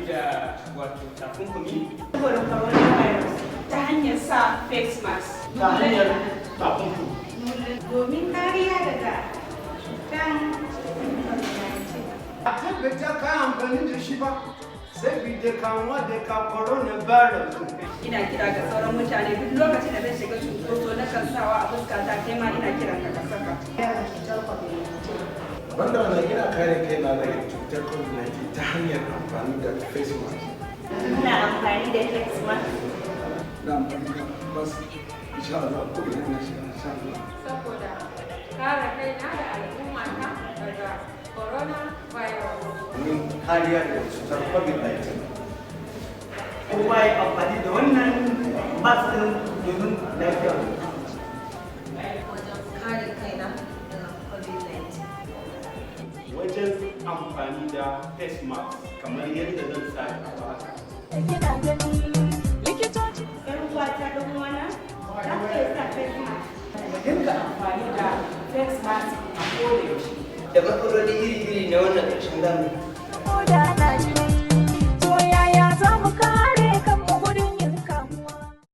da wato takunkumi saboda coronavirus ta hanyar sa face mask ta hanyar takunkumi domin kariya daga cutar a tabbata ka amfani da shi ba saboda kamuwa da ka coronavirus. ina kira ga sauran mutane duk lokacin da zai shiga cunkoso na kan sawa a fuskata kai ma ina kiran ka saka wanda wannan ina kare kaina daga cutar covid-19 ta hanyar amfani da face mask. ina amfani da face mask Na amfani da bas insha Allah ko ina na shi insha Allah. Saboda kare kaina da al'ummata daga coronavirus. Domin kariya daga cutar covid-19. kowa ya amfani da wannan mask din domin lafiyar Wajen kare kaina daga COVID-19. wajen amfani da face mask kamar yadda zan sa a haka. yan uwata don wana za ka iya sa face mask mu dinga amfani da face mask a koda yaushe. Da matsaloli iri-iri na wannan ƙarshen zamani